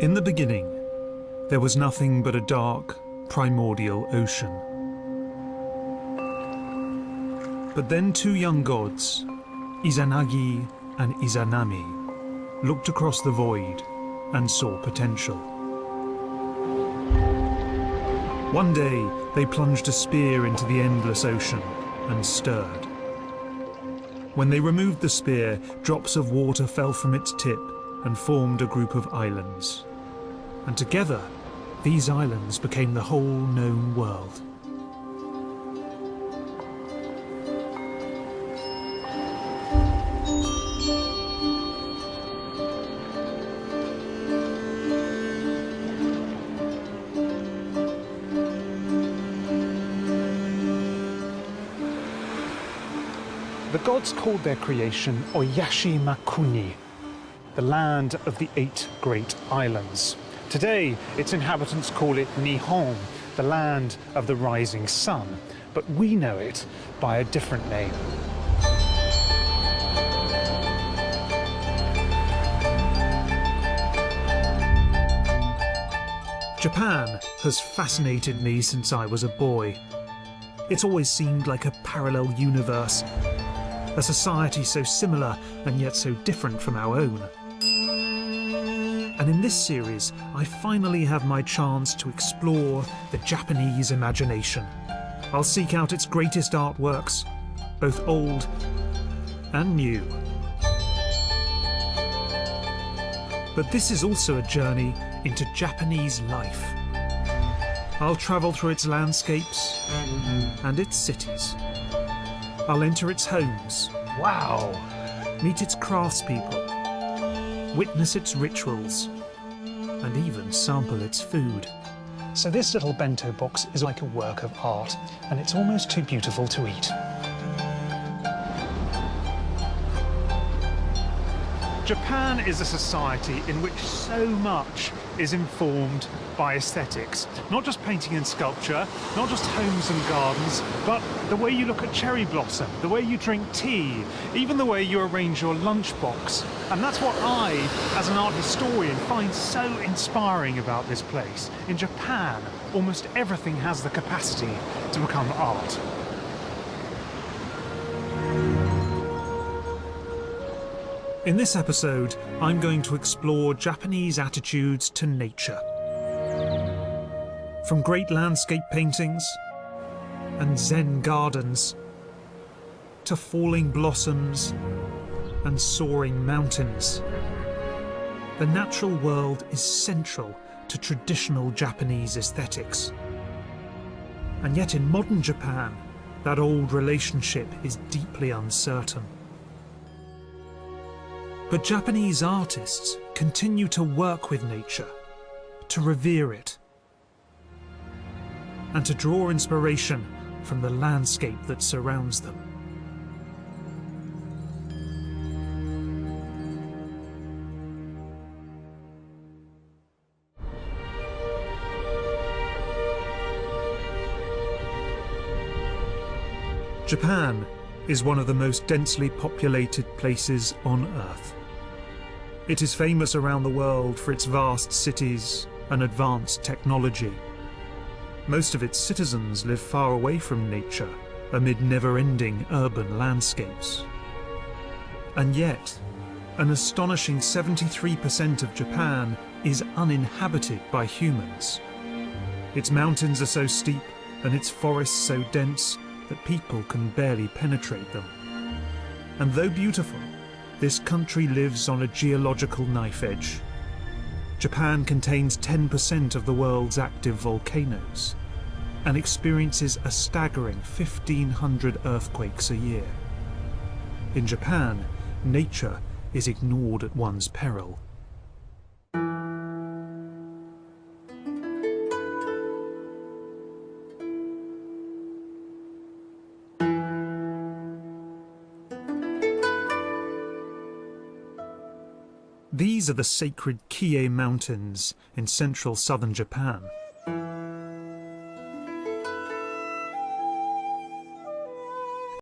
In the beginning, there was nothing but a dark, primordial ocean. But then two young gods, Izanagi and Izanami, looked across the void and saw potential. One day, they plunged a spear into the endless ocean and stirred. When they removed the spear, drops of water fell from its tip and formed a group of islands. And together, these islands became the whole known world. The gods called their creation Oyashi Makuni, the land of the 8 great islands. Today, its inhabitants call it Nihon, the land of the rising sun, but we know it by a different name. Japan has fascinated me since I was a boy. It's always seemed like a parallel universe, a society so similar and yet so different from our own. And in this series, I finally have my chance to explore the Japanese imagination. I'll seek out its greatest artworks, both old and new. But this is also a journey into Japanese life. I'll travel through its landscapes and its cities. I'll enter its homes. Wow! Meet its craftspeople. Witness its rituals, and even sample its food. So this little bento box is like a work of art, and it's almost too beautiful to eat. Japan is a society in which so much is informed by aesthetics. Not just painting and sculpture, not just homes and gardens, but the way you look at cherry blossom, the way you drink tea, even the way you arrange your lunchbox. And that's what I, as an art historian, find so inspiring about this place. In Japan, almost everything has the capacity to become art. In this episode, I'm going to explore Japanese attitudes to nature. From great landscape paintings and Zen gardens to falling blossoms and soaring mountains. The natural world is central to traditional Japanese aesthetics. And yet in modern Japan, that old relationship is deeply uncertain. But Japanese artists continue to work with nature, to revere it, and to draw inspiration from the landscape that surrounds them. Japan is one of the most densely populated places on Earth. It is famous around the world for its vast cities and advanced technology. Most of its citizens live far away from nature, amid never-ending urban landscapes. And yet, an astonishing 73% of Japan is uninhabited by humans. Its mountains are so steep and its forests so dense that people can barely penetrate them. And though beautiful, this country lives on a geological knife edge. Japan contains 10% of the world's active volcanoes and experiences a staggering 1,500 earthquakes a year. In Japan, nature is ignored at one's peril. These are the sacred Kie Mountains in central southern Japan.